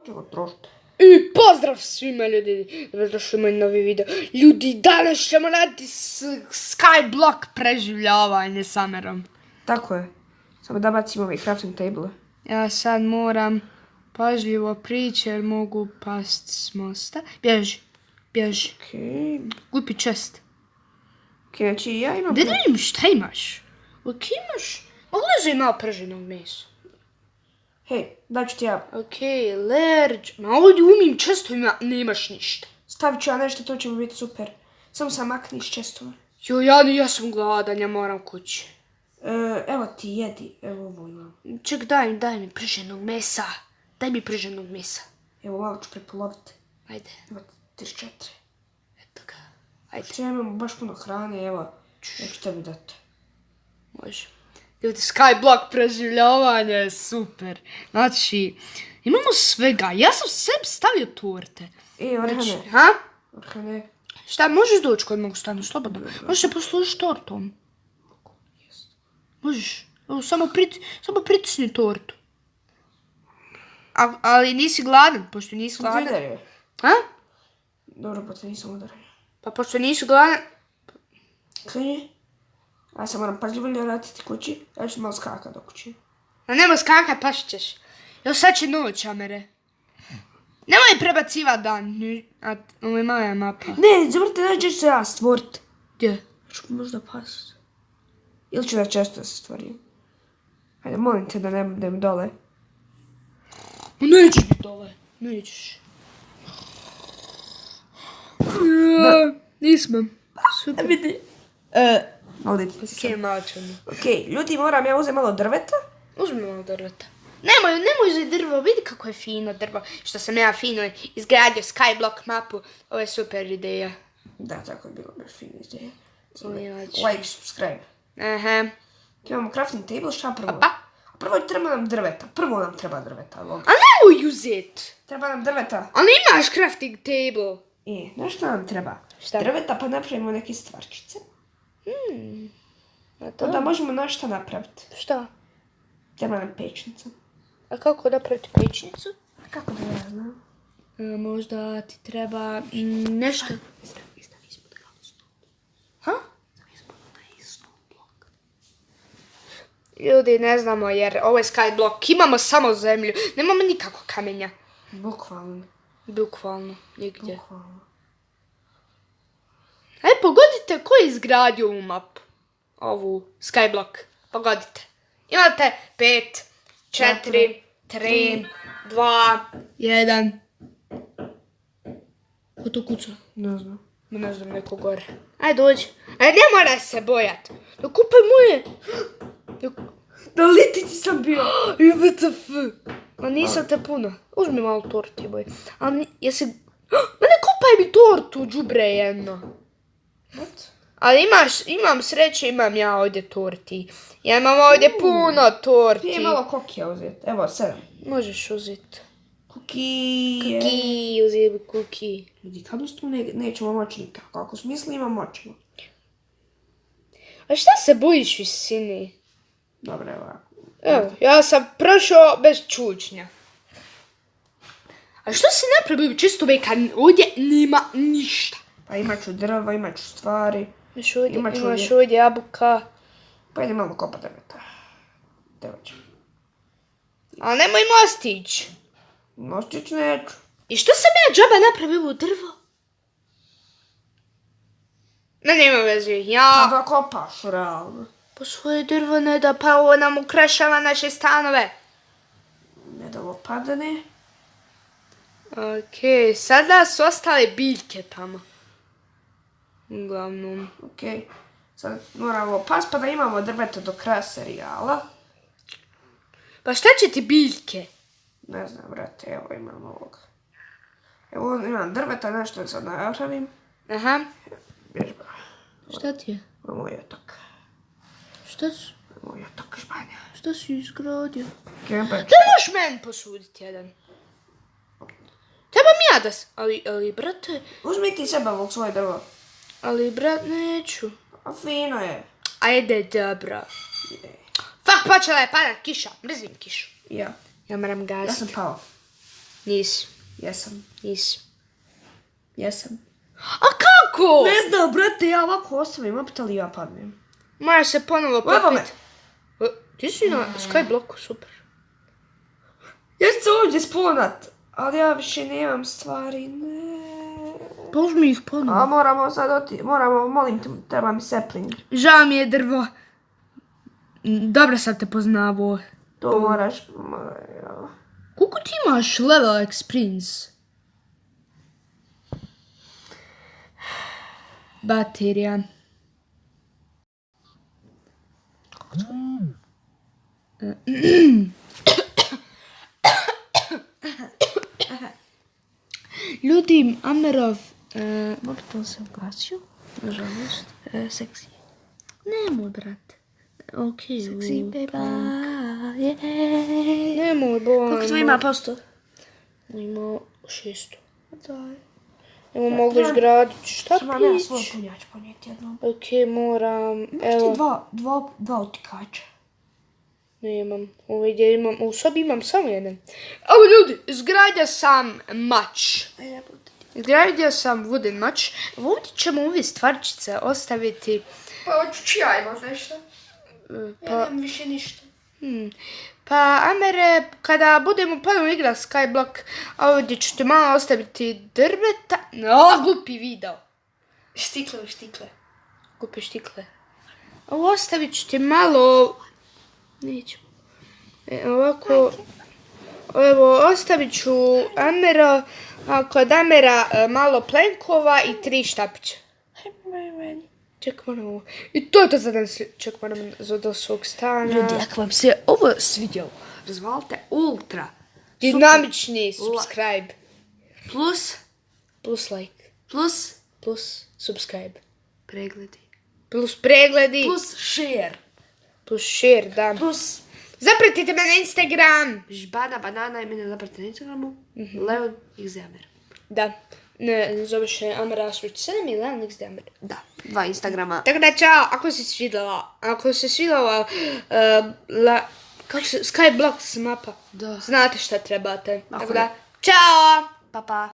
Ćemo trošiti. I pozdrav svima ljudi, dobrodošli u moj novi video. Ljudi, danas ćemo raditi Skyblock preživljavanje s Amerom. Tako je. Samo da bacimo ovaj crafting table. Ja sad moram pažljivo prići jer mogu past s mosta. Bježi. Okej. Kupi čest. Okej, znači ja imam... Da vidim šta imaš. Ok, imaš. Odleži malo prženog mesa. Hej, daću ti ja. Okej, large. Ma ovdje umim čestovima, nemaš ništa. Stavit ću ja nešto, to će mi biti super. Samo sam makni iz čestova. Jo, ja sam gladan, ja moram kući. Evo ti jedi, evo ovo imam. Ček, daj mi prženog mesa. Daj mi prženog mesa. Evo malo ću prepoloviti. Ajde. Evo 34. Eto ga. Ajde. Znači ja imam baš puno hrane, evo. Ja ću tebi dati. Može. Ljudi, Skyblock preživljavanje je super. Znači, imamo svega. Ja sam sebi stavio torte. Orhane. Znači, ha? Orhane. Šta, možeš doći kod mog stanu, slobodno. Možeš se poslužiti tortom. Možeš. Evo, samo pritisni tortu. Ali nisi gladan, pošto nisi gladan. Udario. Ha? Dobro, pa te nisam udario. Pa pošto nisi gladan... Krenje. Ja se moram pažljivo vratiti kući. Ja ću malo skakat do kući. No nema skakaj, pašit ćeš. Jo, sad će noć, Amere. Nemoj prebacivat dan. Ovo je moja mapa. Ne, zavrte, nađeš se ja stvorit. Gdje? Ću možda past. Ili ću da često se stvorim. Hajde, molim te da ne budem dole. Nećeš biti dole. Nećeš. Nisam. Super. Vidi. Ovdje ti sam. Okej, malo ćemo. Okej, ljudi, moram ja uzeti malo drveta. Uzmi malo drveta. Nemoj za drvo, vidi kako je fino drvo. Što sam ja fino izgradio Skyblock mapu. Ovo je super ideja. Da, tako je bilo baš fina ideja. Znači. Like, subscribe. Aha. Imamo crafting table, šta prvo? Opa. Prvo treba nam drveta. Prvo nam treba drveta. A nemoj uzet. Treba nam drveta. Ali imaš crafting table. Znaš šta nam treba? Šta? Drveta pa napravimo neke stvarčice. A to? Onda možemo nešto napraviti. Šta? Treba nam pečnica. A kako napraviti pečnicu? Kako da ja znam? Možda ti treba nešto. Stavi ispod galosnog. Ha? Stavi ispod galosnog bloka. Ljudi, ne znamo jer ovo je Skyblock. Imamo samo zemlju. Nemamo nikako kamenja. Bukvalno. Nigdje. Aj, pogodite ko je izgradio ovu mapu. Ovu Skyblock. Pogodite. Imate 5, 4, 3, 2, 1. Ko to kuca? Ne znam. Ne znam, neko gore. Aj, dođi. Aj, ne mora se bojat. Da kupaj moje. Da litici sam bio. WTF. Ma nisam te puno. Uzmi malo torti, boj. Ali jesi... Ma ne kupaj mi tortu, džubre jedno. What? Ali imam sreće, imam ja ovdje torti. Ja imam ovdje puno torti. Prije malo kokija uzeti. Evo, 7. Možeš uzeti. Kukije. Uzeti kuki. Ljudi, kad uz tu nećemo moći nikako. Ako smislimo, moćemo. A šta se bojiš visine? Dobro, evo. Evo, ja sam prošao bez čučnja. A što si napravio čisto kad ovdje nema ništa? Pa imat ću drva, imat ću stvari. Imaš ovdje jabuka. Pa idem malo kopa drveta. Evo ću. Ali nemoj mostić. Mostić neću. I što sam ja džaba napravio ovo drvo? Nema veze, ja... Pa da kopaš, realno. Pa svoje drvo ne da, pa ovo nam ukrašava naše stanove. Ne da ovo padane. Okej, sada su ostale biljke tamo. Uglavnom. Okej. Sad moramo pas pa da imamo drveto do kraja serijala. Pa šta će ti biljke? Ne znam, brate, evo imam ovog. Evo imam drveta, nešto da sad napravim. Aha. Vježba. Šta ti je? Ovo je moj otok. Šta su? Moj otok Španja. Šta si izgradio? Kemper. Da možeš meni posuditi jedan. Trebam ja da... Ali, brate... Uzmi ti sebe ovog svoje drvo. Ali, brat, neću. A fino je. Ajde, dobro. Fak, počela je padat kiša. Mrzim kišu. Ja. Ja moram Ja gasiti. sam pao. Nisi. Jesam. Nisi. Jesam. A kako? Ne znam, brate, ja ovako ostavim, opet ali ja padnem. Moja se ponovo Evo me. popit. Ti si na Skyblocku, super. Ja ću se ovdje sponat, ali ja više nemam stvari, ne. Pa uzmi ih ponovo. A moramo sad molim te, treba mi sapling. Žao mi je drvo. Dobro sam te poznavo. To moraš, Koliko ti imaš level experience? Baterija. Ljudi, Amerov, mobitel se ugasio, nažalost. seksi. Nemoj, brate. Okej, Seksi, beba, nemoj, bo. Koliko to ima posto? Ima 600. Daj. Evo mogu izgraditi. Šta Samo ja svoj pić? punjač ponijeti jednom. Okej, moram. Imaš Evo, ti dva utikača. nemam. Ovdje imam, u sobi imam samo jedan. Evo ljudi, izgradio sam mač. Izgradio sam wooden mač. Ovdje ćemo ove stvarčice ostaviti. Pa hoću ja imam nešto. Ja nemam više ništa. Pa, Amere, kada budemo ponovno igrati Skyblock, ovdje ću ti malo ostaviti drveta. No, glupi video. Štikle. Glupe štikle. Ovo ostavit ću ti malo. Neću. Ovako. Evo, ostavit ću Amera, kod Amera malo plenkova i 3 štapića. Ček, moram ovo. I to je to za danas. Ček, moram do svog stana. Ljudi, ako vam se ovo svidjelo, razvalite ultra. Dinamični subscribe. Plus Like. plus Subscribe. pregledi. Plus pregledi. Plus share, da. Plus Zapratite me na Instagram. žbana, banana i mene zapratite na Instagramu. Leon Xamer. Da. Ne zoveš Amara Aswitch 7 ili Leon Xamer. Da, 2 Instagrama. Tako da, čao, ako se svidjela Skyblock mapa, Da. znate šta trebate. Tako da, čao! Pa.